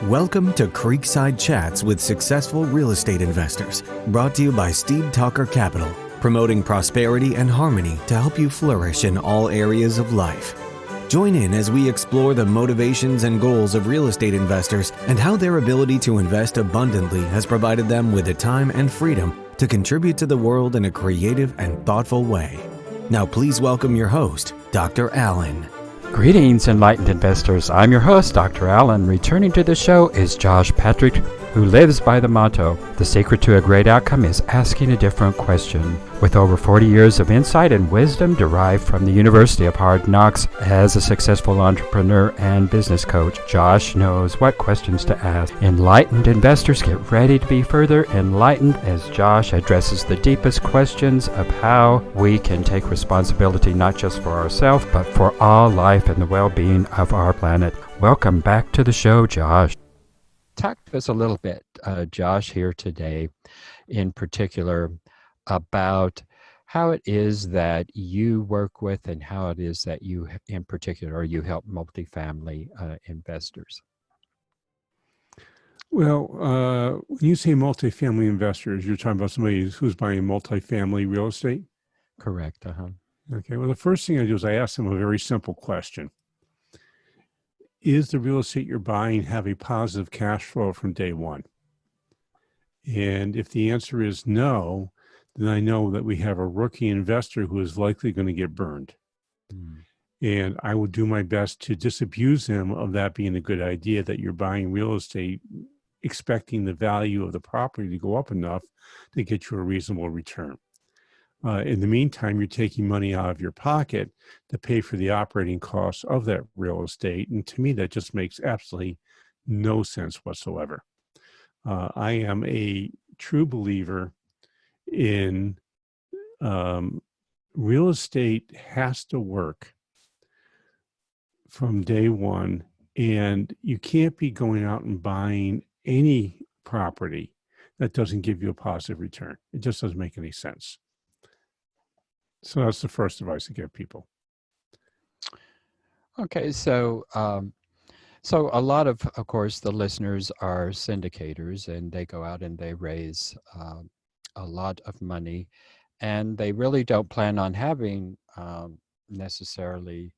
Welcome to Creekside Chats with Successful Real Estate Investors, brought to you by Steve Talker Capital, promoting prosperity and harmony to help you flourish in all areas of life. Join in as we explore the motivations and goals of real estate investors and how their ability to invest abundantly has provided them with the time and freedom to contribute to the world in a creative and thoughtful way. Now please welcome your host, Dr. Allen. Greetings, enlightened investors. I'm your host, Dr. Allen. Returning to the show is Josh Patrick, who lives by the motto, the secret to a great outcome is asking a different question. With over 40 years of insight and wisdom derived from the University of Hard Knocks as a successful entrepreneur and business coach, Josh knows what questions to ask. Enlightened investors, get ready to be further enlightened as Josh addresses the deepest questions of how we can take responsibility not just for ourselves, but for all life and the well-being of our planet. Welcome back to the show, Josh. Talk to us a little bit, Josh, here today, in particular, about how it is that you work with and how it is that you, in particular, you help multifamily investors. Well, when you say multifamily investors, you're talking about somebody who's buying multifamily real estate? Correct. Okay, well, the first thing I do is I ask them a very simple question. Is the real estate you're buying have a positive cash flow from day one? And if the answer is no, then I know that we have a rookie investor who is likely going to get burned. And I will do my best to disabuse them of that being a good idea, that you're buying real estate expecting the value of the property to go up enough to get you a reasonable return. In the meantime, you're taking money out of your pocket to pay for the operating costs of that real estate. And to me, that just makes absolutely no sense whatsoever. I am a true believer in real estate has to work from day one, and you can't be going out and buying any property that doesn't give you a positive return. It just doesn't make any sense. So that's the first advice I give people. Okay, so a lot of course, the listeners are syndicators, and they go out and they raise a lot of money, and they really don't plan on having necessarily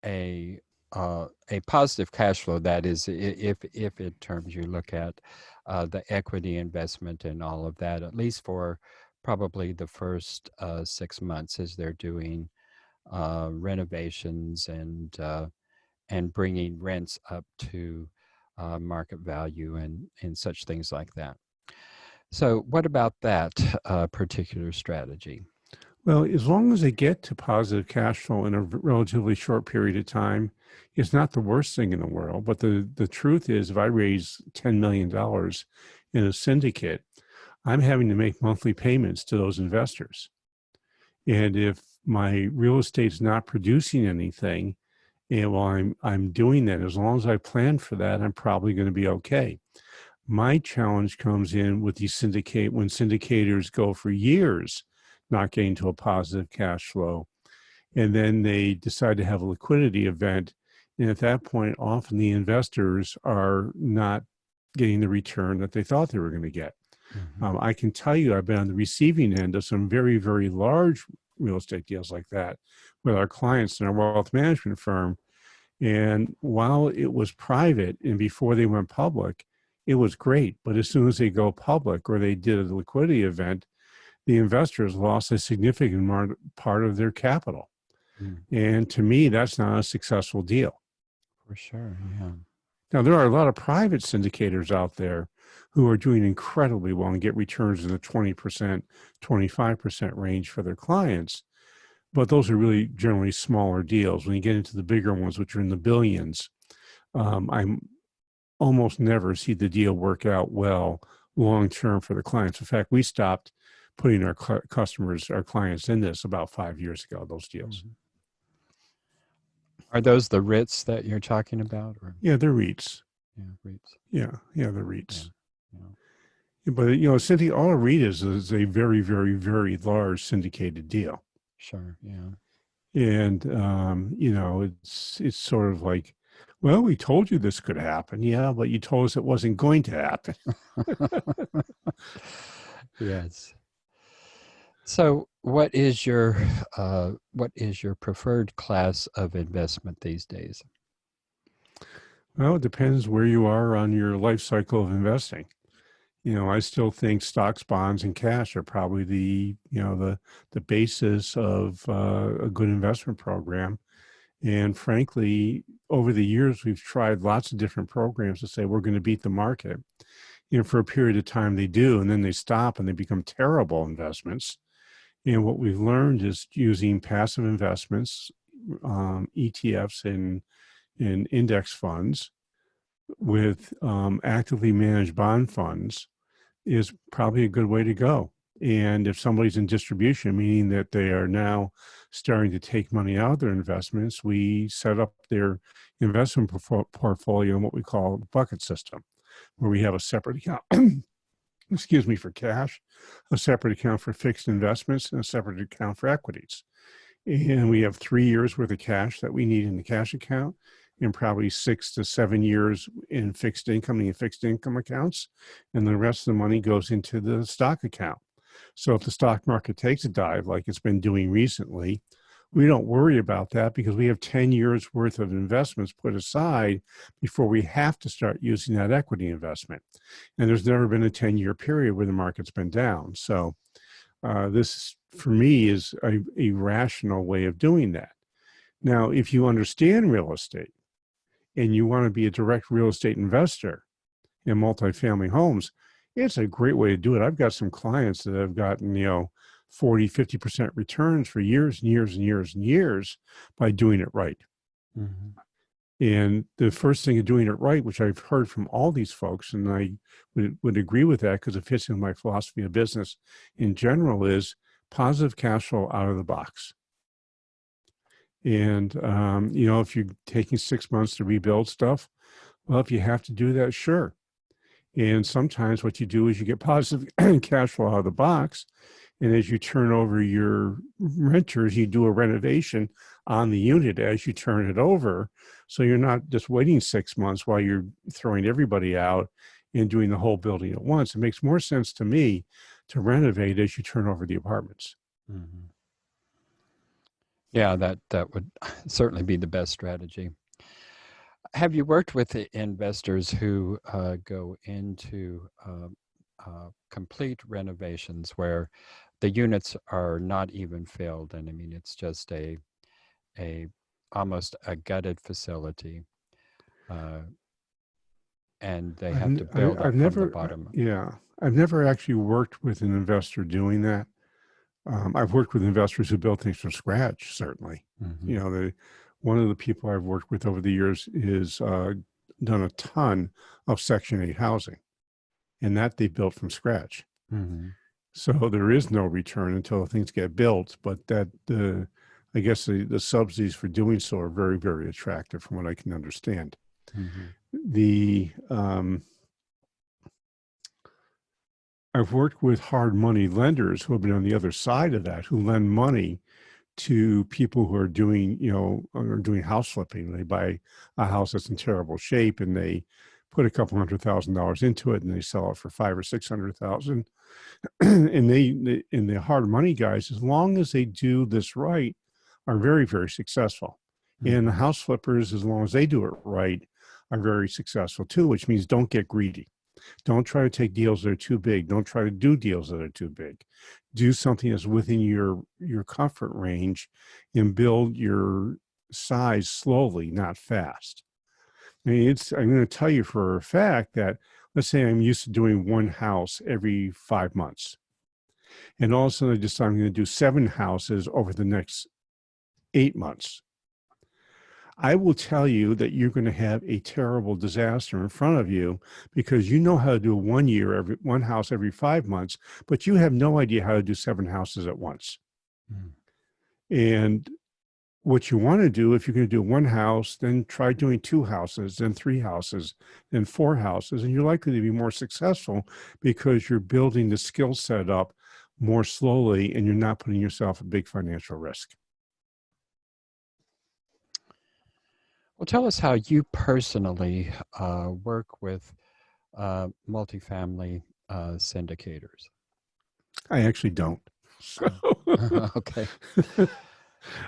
a positive cash flow. That is, if in terms you look at the equity investment and all of that, at least for probably the first 6 months as they're doing renovations and bringing rents up to market value and such things like that. So what about that particular strategy? Well, as long as they get to positive cash flow in a relatively short period of time, it's not the worst thing in the world. But the truth is, if I raise $10 million in a syndicate, I'm having to make monthly payments to those investors. And if my real estate's not producing anything, and while I'm doing that, as long as I plan for that, I'm probably going to be okay. My challenge comes in with when syndicators go for years not getting to a positive cash flow, and then they decide to have a liquidity event. And at that point, often the investors are not getting the return that they thought they were going to get. I can tell you, I've been on the receiving end of some very, very large real estate deals like that with our clients in our wealth management firm. And while it was private and before they went public, it was great. But as soon as they go public or they did a liquidity event, the investors lost a significant part of their capital. And to me, that's not a successful deal. For sure, yeah. Now, there are a lot of private syndicators out there who are doing incredibly well and get returns in the 20%, 25% range for their clients. But those are really generally smaller deals. When you get into the bigger ones, which are in the billions, I almost never see the deal work out well long-term for the clients. In fact, we stopped putting our clients in this about 5 years ago, those deals. Are those the REITs that you're talking about? Or? Yeah, they're REITs. Yeah, REITs. Yeah, they're REITs. Yeah. But, all a REIT is a very, very, very large syndicated deal. Sure, yeah. And, it's sort of like Well, we told you this could happen. Yeah, but you told us it wasn't going to happen. Yes. So, what is your preferred class of investment these days? Well, it depends where you are on your life cycle of investing. I still think stocks, bonds, and cash are probably the basis of a good investment program. And frankly, over the years, we've tried lots of different programs to say we're going to beat the market. For a period of time, they do, and then they stop and they become terrible investments. And what we've learned is using passive investments, ETFs, and index funds with actively managed bond funds is probably a good way to go. And if somebody's in distribution, meaning that they are now starting to take money out of their investments, we set up their investment portfolio in what we call a bucket system, where we have a separate account, excuse me, for cash, a separate account for fixed investments, and a separate account for equities. And we have 3 years worth of cash that we need in the cash account, and probably 6 to 7 years in fixed income accounts. And the rest of the money goes into the stock account. So if the stock market takes a dive like it's been doing recently, we don't worry about that because we have 10 years worth of investments put aside before we have to start using that equity investment. And there's never been a 10-year period where the market's been down. So this, for me, is a rational way of doing that. Now, if you understand real estate and you want to be a direct real estate investor in multifamily homes, it's a great way to do it. I've got some clients that have gotten, 40, 50% returns for years and years and years and years by doing it right. Mm-hmm. And the first thing of doing it right, which I've heard from all these folks, and I would agree with that because it fits in my philosophy of business in general, is positive cash flow out of the box. And, if you're taking 6 months to rebuild stuff, well, if you have to do that, sure. And sometimes what you do is you get positive cash flow out of the box. And as you turn over your renters, you do a renovation on the unit as you turn it over. So you're not just waiting 6 months while you're throwing everybody out and doing the whole building at once. It makes more sense to me to renovate as you turn over the apartments. Mm-hmm. Yeah, that would certainly be the best strategy. Have you worked with the investors who go into complete renovations where the units are not even filled, and I mean it's just a almost a gutted facility, and they have to build up from the bottom? Yeah, I've never actually worked with an investor doing that. I've worked with investors who built things from scratch, certainly. Mm-hmm. One of the people I've worked with over the years is done a ton of Section 8 housing, and that they built from scratch. Mm-hmm. So there is no return until things get built, but I guess the subsidies for doing so are very, very attractive from what I can understand. Mm-hmm. I've worked with hard money lenders who have been on the other side of that, who lend money to people who are doing, doing house flipping. They buy a house that's in terrible shape and they put a couple $100,000 into it and they sell it for $500,000 or $600,000. And the hard money guys, as long as they do this right, are very, very successful. Mm-hmm. And the house flippers, as long as they do it right, are very successful too, which means don't get greedy. Don't try to take deals that are too big. Don't try to do deals that are too big. Do something that's within your comfort range and build your size slowly, not fast. I mean, I'm going to tell you for a fact that, let's say I'm used to doing one house every 5 months. And all of a sudden I decide I'm going to do 7 houses over the next 8 months. I will tell you that you're going to have a terrible disaster in front of you because you know how to do one house every 5 months, but you have no idea how to do 7 houses at once. Mm. And what you want to do, if you're going to do one house, then try doing 2 houses, then 3 houses, then 4 houses, and you're likely to be more successful because you're building the skill set up more slowly and you're not putting yourself at big financial risk. Well, tell us how you personally work with multifamily syndicators. I actually don't. So Okay.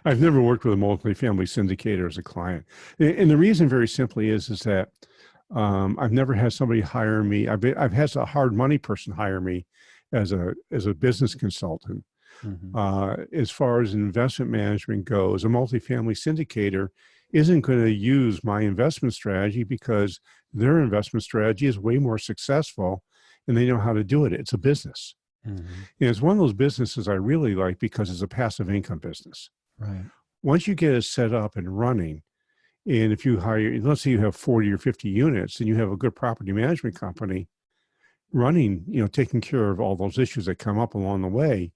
I've never worked with a multifamily syndicator as a client. And the reason very simply is that I've never had somebody hire me. I've had a hard money person hire me as a business consultant. Hmm. As far as investment management goes, a multifamily syndicator isn't going to use my investment strategy because their investment strategy is way more successful and they know how to do it. It's a business. Hmm. And it's one of those businesses I really like because it's a passive income business. Right. Once you get it set up and running, and if you hire, let's say you have 40 or 50 units and you have a good property management company running, taking care of all those issues that come up along the way,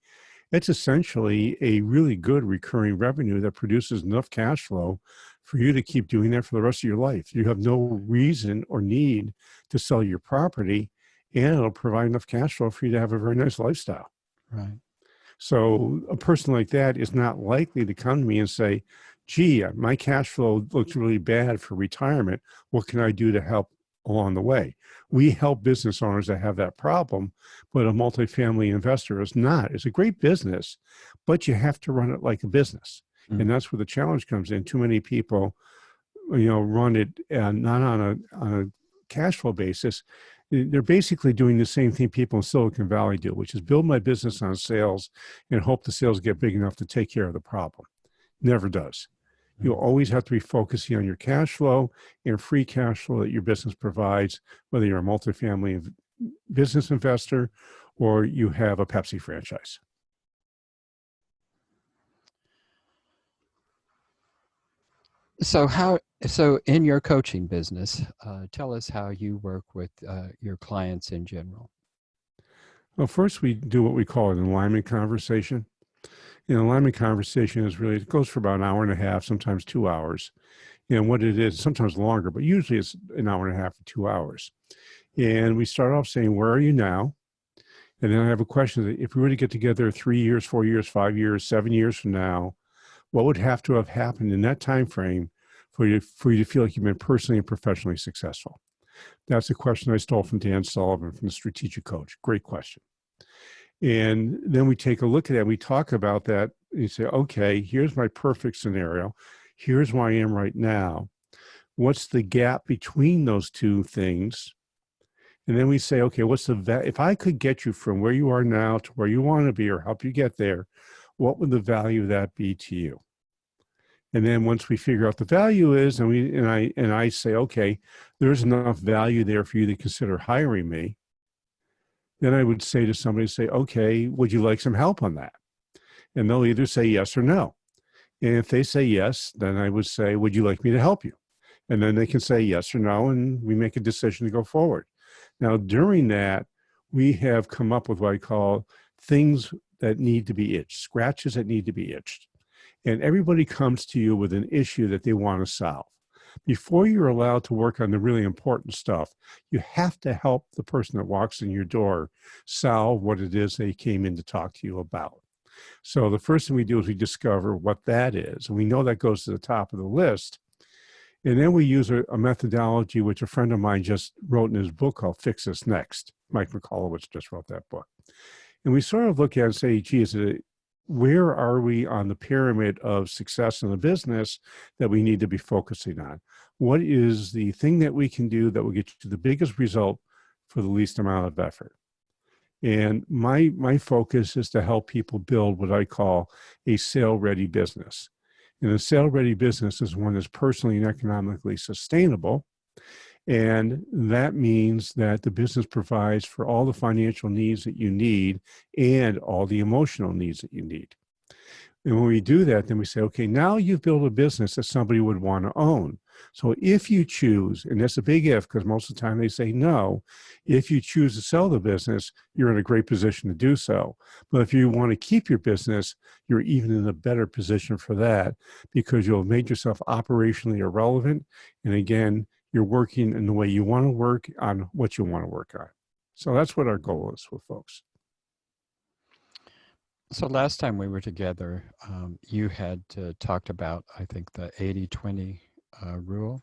it's essentially a really good recurring revenue that produces enough cash flow for you to keep doing that for the rest of your life. You have no reason or need to sell your property, and it'll provide enough cash flow for you to have a very nice lifestyle. Right. So a person like that is not likely to come to me and say, gee, my cash flow looks really bad for retirement. What can I do to help along the way? We help business owners that have that problem, but a multifamily investor is not. It's a great business, but you have to run it like a business. And Mm. that's where the challenge comes in. Too many people, run it not on a cash flow basis. They're basically doing the same thing people in Silicon Valley do, which is build my business on sales and hope the sales get big enough to take care of the problem. Never does. You'll Mm. always have to be focusing on your cash flow and free cash flow that your business provides, whether you're a multifamily business investor or you have a Pepsi franchise. So in your coaching business, tell us how you work with your clients in general. Well, first we do what we call an alignment conversation. An alignment conversation is really, it goes for about an hour and a half, sometimes 2 hours. And what it is, sometimes longer, but usually it's an hour and a half to 2 hours. And we start off saying, where are you now? And then I have a question that if we were to get together 3 years, 4 years, 5 years, 7 years from now, what would have to have happened in that time frame for you to feel like you've been personally and professionally successful? That's a question I stole from Dan Sullivan from the Strategic Coach. Great question. And then we take a look at that. We talk about that. And you say, okay, here's my perfect scenario. Here's where I am right now. What's the gap between those two things? And then we say, okay, if I could get you from where you are now to where you want to be or help you get there, what would the value of that be to you? And then once we figure out the value is, and I say, okay, there's enough value there for you to consider hiring me. Then I would say to somebody, okay, would you like some help on that? And they'll either say yes or no. And if they say yes, then I would say, would you like me to help you? And then they can say yes or no, and we make a decision to go forward. Now, during that, we have come up with what I call things that need to be itched, scratches that need to be itched. And everybody comes to you with an issue that they want to solve. Before you're allowed to work on the really important stuff, you have to help the person that walks in your door solve what it is they came in to talk to you about. So the first thing we do is we discover what that is. And we know that goes to the top of the list. And then we use a methodology which a friend of mine just wrote in his book called Fix This Next. Mike McColowitz just wrote that book. And we sort of look at it and say, geez, where are we on the pyramid of success in the business that we need to be focusing on? What is the thing that we can do that will get you the biggest result for the least amount of effort? And my focus is to help people build what I call a sale-ready business. And a sale-ready business is one that's personally and economically sustainable. And that means that the business provides for all the financial needs that you need and all the emotional needs that you need. And when we do that, then we say, okay, now you've built a business that somebody would want to own. So if you choose, and that's a big if, because most of the time they say no, if you choose to sell the business, you're in a great position to do so. But if you want to keep your business, you're even in a better position for that because you'll have made yourself operationally irrelevant. And again, you're working in the way you want to work on what you want to work on. So that's what our goal is with folks. So last time we were together, you had talked about, I think, the 80-20 rule,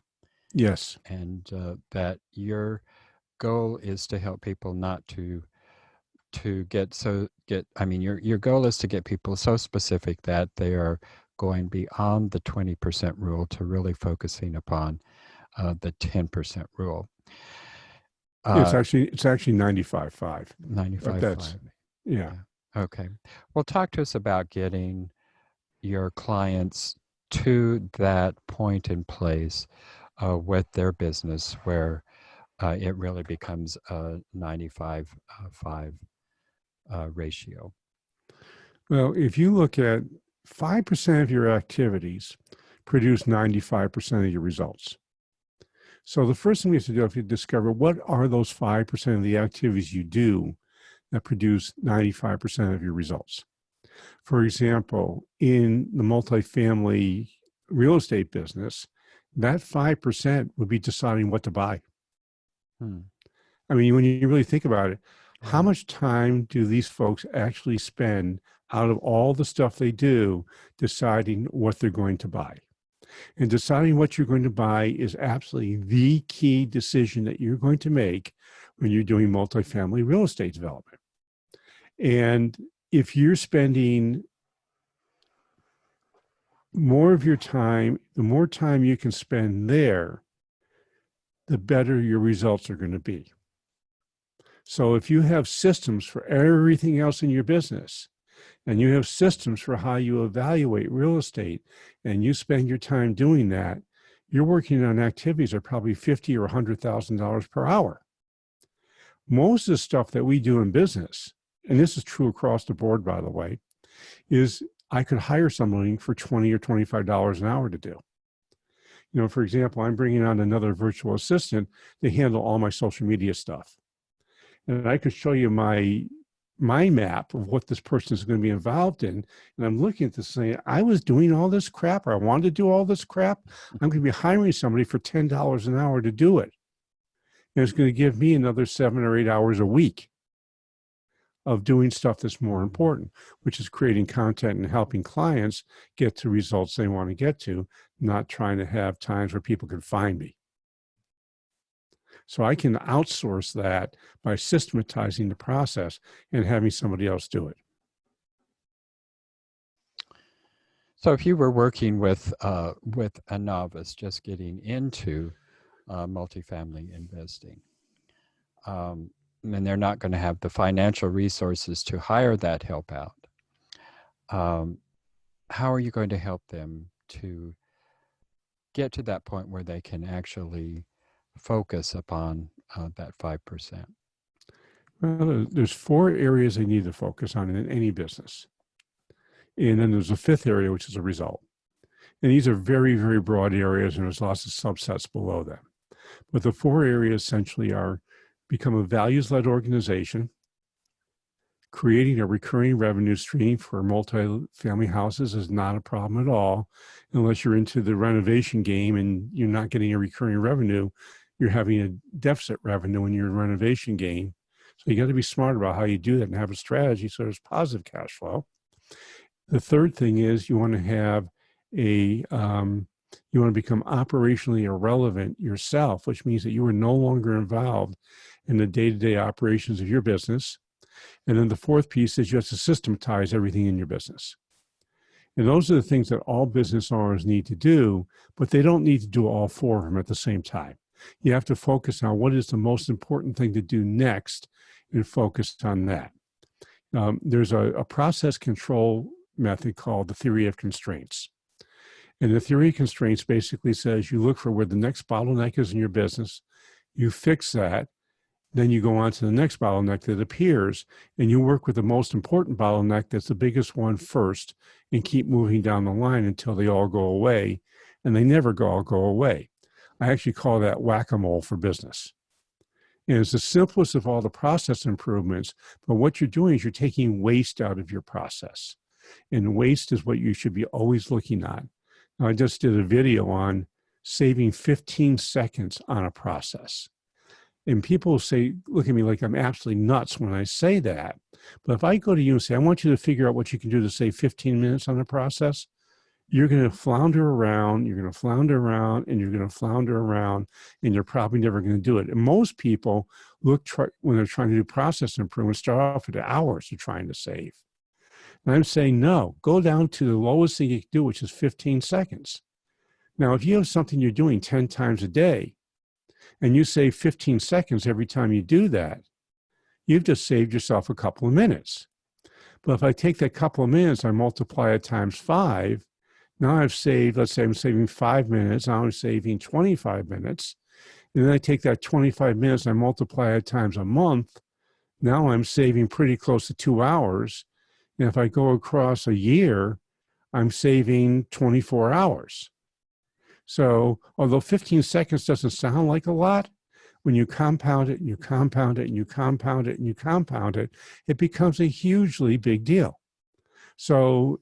Yes. and that your goal is to help people not I mean, your goal is to get people so specific that they are going beyond the 20% rule to really focusing upon the 10% rule. It's actually 95.5. But that's 95.5. yeah. Yeah. Okay. Well, talk to us about getting your clients to that point in place with their business where it really becomes a 95.5 ratio. Well, if you look at 5% of your activities produce 95% of your results. So the first thing we have to do is to discover what are those 5% of the activities you do that produce 95% of your results. For example, in the multifamily real estate business, that 5% would be deciding what to buy. Hmm. I mean, when you really think about it, how Right. much time do these folks actually spend out of all the stuff they do deciding what they're going to buy? And deciding what you're going to buy is absolutely the key decision that you're going to make when you're doing multifamily real estate development. And if you're spending more of your time, the more time you can spend there, the better your results are going to be. So if you have systems for everything else in your business, and you have systems for how you evaluate real estate, and you spend your time doing that, you're working on activities that are probably $50,000 or $100,000 per hour. Most of the stuff that we do in business, and this is true across the board, by the way, is I could hire somebody for $20 or $25 an hour to do. You know, for example, I'm bringing on another virtual assistant to handle all my social media stuff. And I could show you my map of what this person is going to be involved in. And I'm looking at this saying, I was doing all this crap, or I wanted to do all this crap. I'm going to be hiring somebody for $10 an hour to do it. And it's going to give me another 7 or 8 hours a week of doing stuff that's more important, which is creating content and helping clients get to results they want to get to, not trying to have times where people can find me. So I can outsource that by systematizing the process and having somebody else do it. So if you were working with a novice just getting into multifamily investing, and they're not going to have the financial resources to hire that help out, how are you going to help them to get to that point where they can actually focus upon that 5%? Well, there's 4 areas they need to focus on in any business. And then there's a 5th area, which is a result. And these are very, very broad areas, and there's lots of subsets below them. But the 4 areas essentially are: become a values-led organization, creating a recurring revenue stream for multifamily houses is not a problem at all, unless you're into the renovation game and you're not getting a recurring revenue. You're having a deficit revenue in your renovation game. So you got to be smart about how you do that and have a strategy so there's positive cash flow. The third thing is you want to have you want to become operationally irrelevant yourself, which means that you are no longer involved in the day-to-day operations of your business. And then the fourth piece is you have to systematize everything in your business. And those are the things that all business owners need to do, but they don't need to do all 4 of them at the same time. You have to focus on what is the most important thing to do next and focus on that. There's a process control method called the theory of constraints. And the theory of constraints basically says you look for where the next bottleneck is in your business, you fix that, then you go on to the next bottleneck that appears, and you work with the most important bottleneck that's the biggest one first and keep moving down the line until they all go away, and they never all go away. I actually call that whack-a-mole for business. And it's the simplest of all the process improvements, but what you're doing is you're taking waste out of your process. And waste is what you should be always looking at. Now, I just did a video on saving 15 seconds on a process. And people say, look at me like I'm absolutely nuts when I say that. But if I go to you and say, I want you to figure out what you can do to save 15 minutes on a process, you're going to flounder around, you're going to flounder around, and you're going to flounder around, and you're probably never going to do it. And most people when they're trying to do process improvement, start off at hours they're trying to save. And I'm saying, no, go down to the lowest thing you can do, which is 15 seconds. Now, if you have something you're doing 10 times a day, and you save 15 seconds every time you do that, you've just saved yourself a couple of minutes. But if I take that couple of minutes, I multiply it times 5, now I've saved, let's say I'm saving 5 minutes, now I'm saving 25 minutes. And then I take that 25 minutes and I multiply it times a month. Now I'm saving pretty close to 2 hours. And if I go across a year, I'm saving 24 hours. So although 15 seconds doesn't sound like a lot, when you compound it and you compound it and you compound it and you compound it, it becomes a hugely big deal. So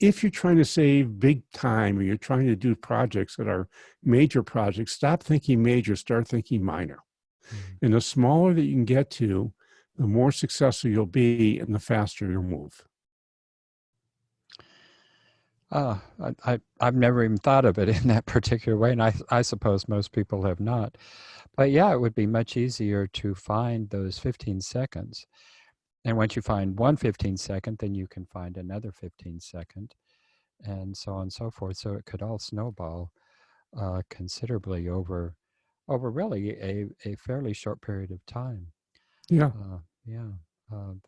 if you're trying to save big time or you're trying to do projects that are major projects, stop thinking major, start thinking minor. Mm-hmm. And the smaller that you can get to, the more successful you'll be and the faster you'll move. I've never even thought of it in that particular way, and I suppose most people have not. But yeah, it would be much easier to find those 15 seconds. And once you find one 15-second, then you can find another 15-second, and so on and so forth. So it could all snowball considerably over really a fairly short period of time. Yeah.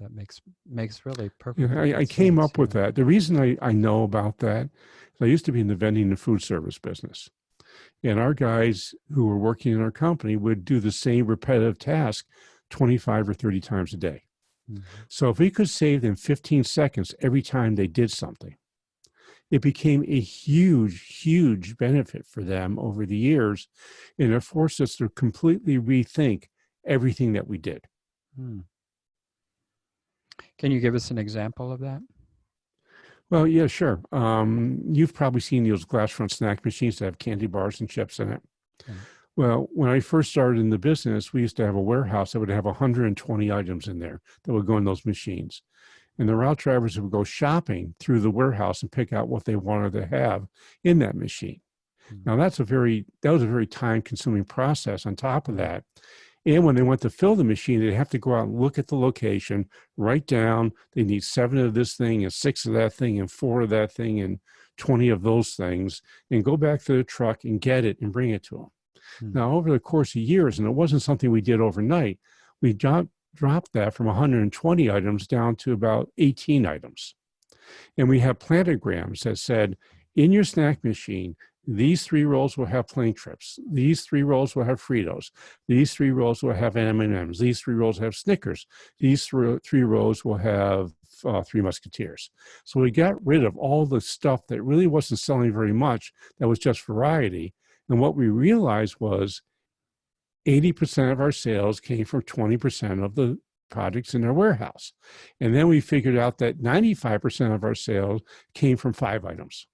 That makes really perfect sense. I came up with that. The reason I know about that is I used to be in the vending and food service business. And our guys who were working in our company would do the same repetitive task 25 or 30 times a day. Mm-hmm. So if we could save them 15 seconds every time they did something, it became a huge, huge benefit for them over the years. And it forced us to completely rethink everything that we did. Hmm. Can you give us an example of that? Well, yeah, sure. You've probably seen those glass front snack machines that have candy bars and chips in it. Okay. Well, when I first started in the business, we used to have a warehouse that would have 120 items in there that would go in those machines. And the route drivers would go shopping through the warehouse and pick out what they wanted to have in that machine. Mm-hmm. Now, that was a very time-consuming process on top of that. And when they went to fill the machine, they'd have to go out and look at the location, write down, they need 7 of this thing and 6 of that thing and 4 of that thing and 20 of those things, and go back to the truck and get it and bring it to them. Hmm. Now, over the course of years, and it wasn't something we did overnight, we dropped that from 120 items down to about 18 items. And we have planograms that said, in your snack machine, these 3 rolls will have plain trips. These 3 rolls will have Fritos. These 3 rolls will have M&Ms. These 3 rolls have Snickers. These 3 rows will have 3 Musketeers. So we got rid of all the stuff that really wasn't selling very much, that was just variety. And what we realized was 80% of our sales came from 20% of the products in our warehouse. And then we figured out that 95% of our sales came from 5 items.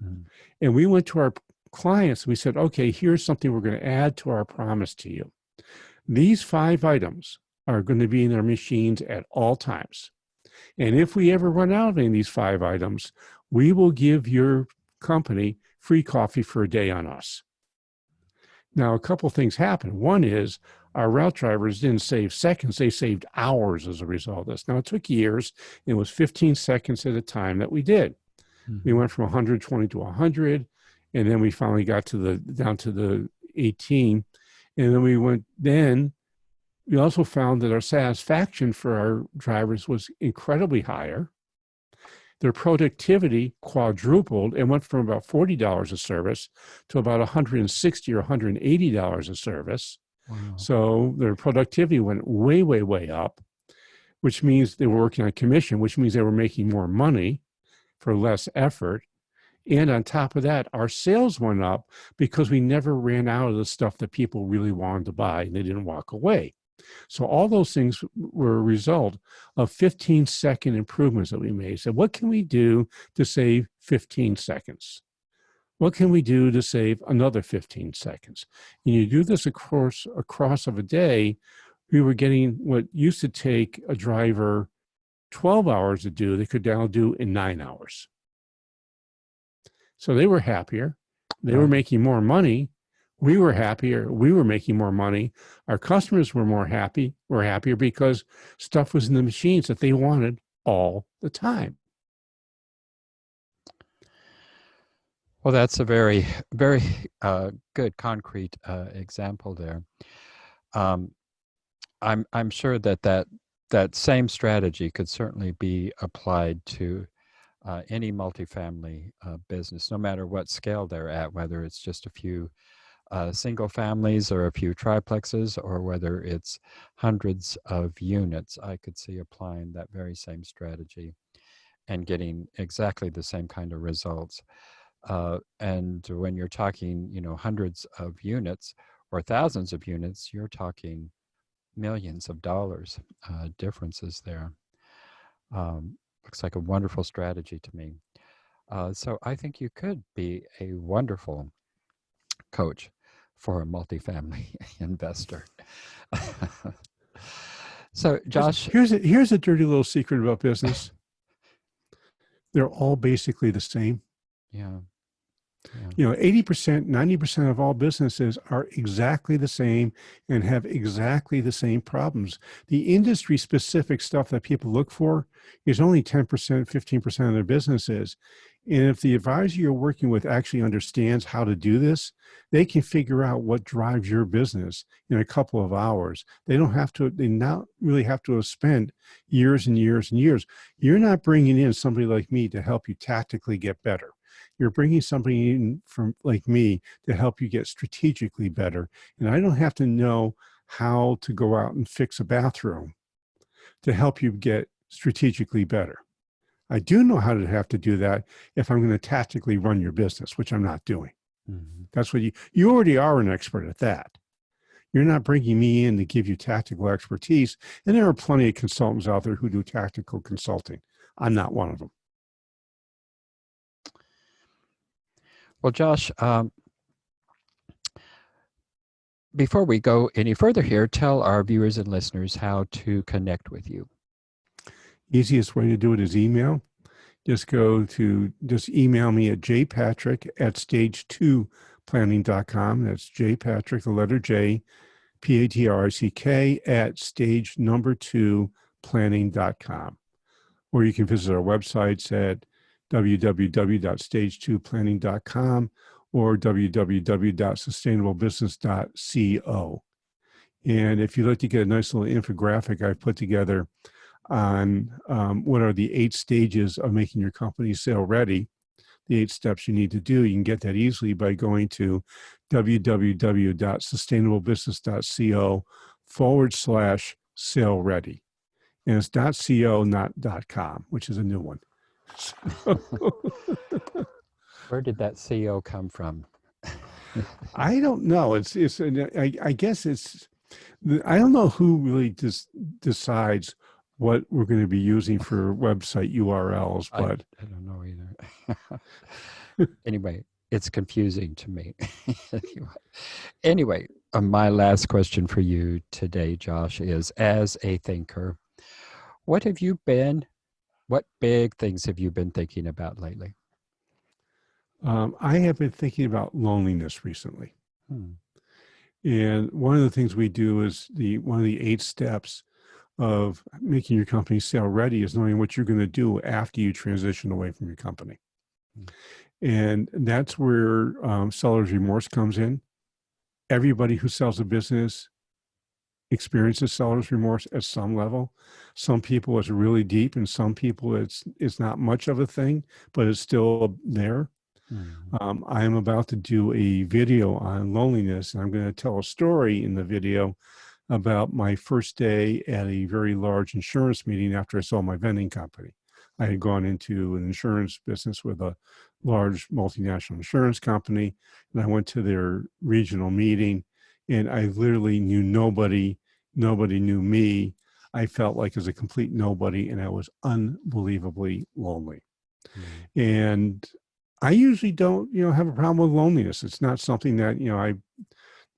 Mm-hmm. And we went to our clients and we said, okay, here's something we're going to add to our promise to you. These 5 items are going to be in our machines at all times. And if we ever run out of any of these 5 items, we will give your company free coffee for a day on us. Now, a couple things happened. One is our route drivers didn't save seconds, they saved hours as a result of this. Now, it took years. It was 15 seconds at a time that we did. Mm-hmm. We went from 120 to 100, and then we finally got down to the 18. And then we also found that our satisfaction for our drivers was incredibly higher. Their productivity quadrupled and went from about $40 a service to about $160 or $180 a service. Wow. So their productivity went way, way, way up, which means they were working on commission, which means they were making more money for less effort. And on top of that, our sales went up because we never ran out of the stuff that people really wanted to buy and they didn't walk away. So all those things were a result of 15-second improvements that we made. So what can we do to save 15 seconds? What can we do to save another 15 seconds? And you do this across of a day, we were getting what used to take a driver 12 hours to do, they could now do in 9 hours. So they were happier. They were Right. making more money. We were happier. We were making more money. Our customers were more happy. Were happier because stuff was in the machines that they wanted all the time. Well, that's a very, very good concrete example there. Um, I'm sure that same strategy could certainly be applied to any multifamily business, no matter what scale they're at, whether it's just a few single families or a few triplexes, or whether it's hundreds of units. I could see applying that very same strategy and getting exactly the same kind of results. And when you're talking, hundreds of units or thousands of units, you're talking millions of dollars differences there. Looks like a wonderful strategy to me. So I think you could be a wonderful coach for a multifamily investor. So, Josh, Here's a dirty little secret about business. They're all basically the same. yeah, 80%, 90% of all businesses are exactly the same and have exactly the same problems. The industry specific stuff that people look for is only 10%, 15% of their businesses. And if the advisor you're working with actually understands how to do this, they can figure out what drives your business in a couple of hours. They not really have to have spent years and years and years. You're not bringing in somebody like me to help you tactically get better. You're bringing somebody in from like me to help you get strategically better. And I don't have to know how to go out and fix a bathroom to help you get strategically better. I do know how to have to do that if I'm going to tactically run your business, which I'm not doing. mm-hmm. That's what you already are an expert at that. You're not bringing me in to give you tactical expertise. And there are plenty of consultants out there who do tactical consulting. I'm not one of them. Well, Josh, before we go any further here, tell our viewers and listeners how to connect with you. Easiest way to do it is email. Just email me at jpatrick@stage2planning.com. That's jpatrick, the letter J, Patrick @stage2planning.com. Or you can visit our websites at www.stage2planning.com or www.sustainablebusiness.co. And if you'd like to get a nice little infographic I've put together on what are the 8 stages of making your company sale ready, the 8 steps you need to do, you can get that easily by going to www.sustainablebusiness.co/sale ready. And it's .co, not .com, which is a new one. Where did that CO come from? I don't know. I guess it's, I don't know who really decides what we're going to be using for website URLs, but I don't know either. Anyway, it's confusing to me. Anyway, my last question for you today, Josh, is as a thinker, what big things have you been thinking about lately? I have been thinking about loneliness recently. And one of the things we do is one of the 8 steps of making your company sale ready is knowing what you're going to do after you transition away from your company. And that's where seller's remorse comes in. Everybody who sells a business experiences seller's remorse at some level. Some people it's really deep, and some people it's not much of a thing, but it's still there. I am about to do a video on loneliness, and I'm going to tell a story in the video about my first day at a very large insurance meeting after I sold my vending company. I had gone into an insurance business with a large multinational insurance company, and I went to their regional meeting, and I literally knew nobody. Nobody knew me. I felt like as a complete nobody, and I was unbelievably lonely. And I usually don't, have a problem with loneliness. It's not something that,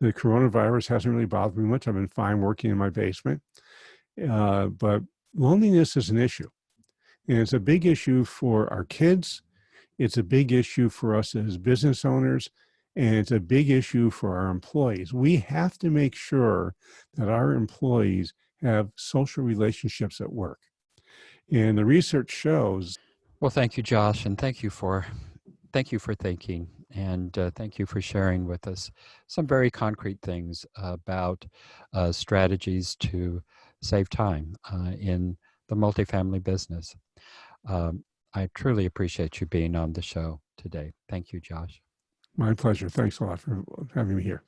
the coronavirus hasn't really bothered me much. I've been fine working in my basement. But loneliness is an issue. And it's a big issue for our kids. It's a big issue for us as business owners, and it's a big issue for our employees. We have to make sure that our employees have social relationships at work. And the research shows. Well, thank you, Josh, and thank you for thinking, and thank you for sharing with us some very concrete things about strategies to save time in the multifamily business. I truly appreciate you being on the show today. Thank you, Josh. My pleasure. Thanks a lot for having me here.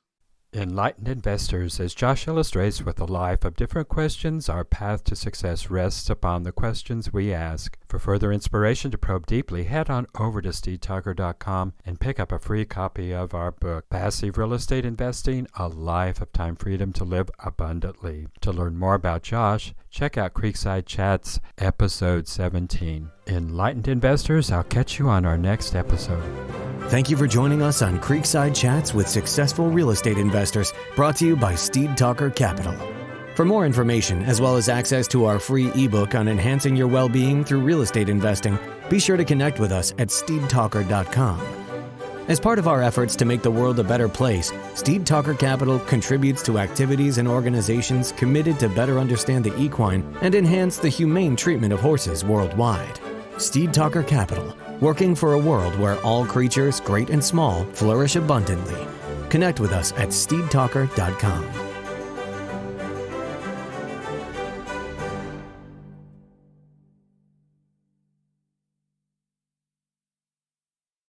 Enlightened investors, as Josh illustrates with a life of different questions, our path to success rests upon the questions we ask. For further inspiration to probe deeply, head on over to steedtalker.com and pick up a free copy of our book, Passive Real Estate Investing, A Life of Time Freedom to Live Abundantly. To learn more about Josh, check out Creekside Chats, episode 17. Enlightened investors, I'll catch you on our next episode. Thank you for joining us on Creekside Chats with Successful Real Estate Investors, brought to you by Steed Talker Capital. For more information, as well as access to our free ebook on enhancing your well-being through real estate investing, be sure to connect with us at steedtalker.com. As part of our efforts to make the world a better place, Steed Talker Capital contributes to activities and organizations committed to better understand the equine and enhance the humane treatment of horses worldwide. Steed Talker Capital, working for a world where all creatures, great and small, flourish abundantly. Connect with us at steedtalker.com.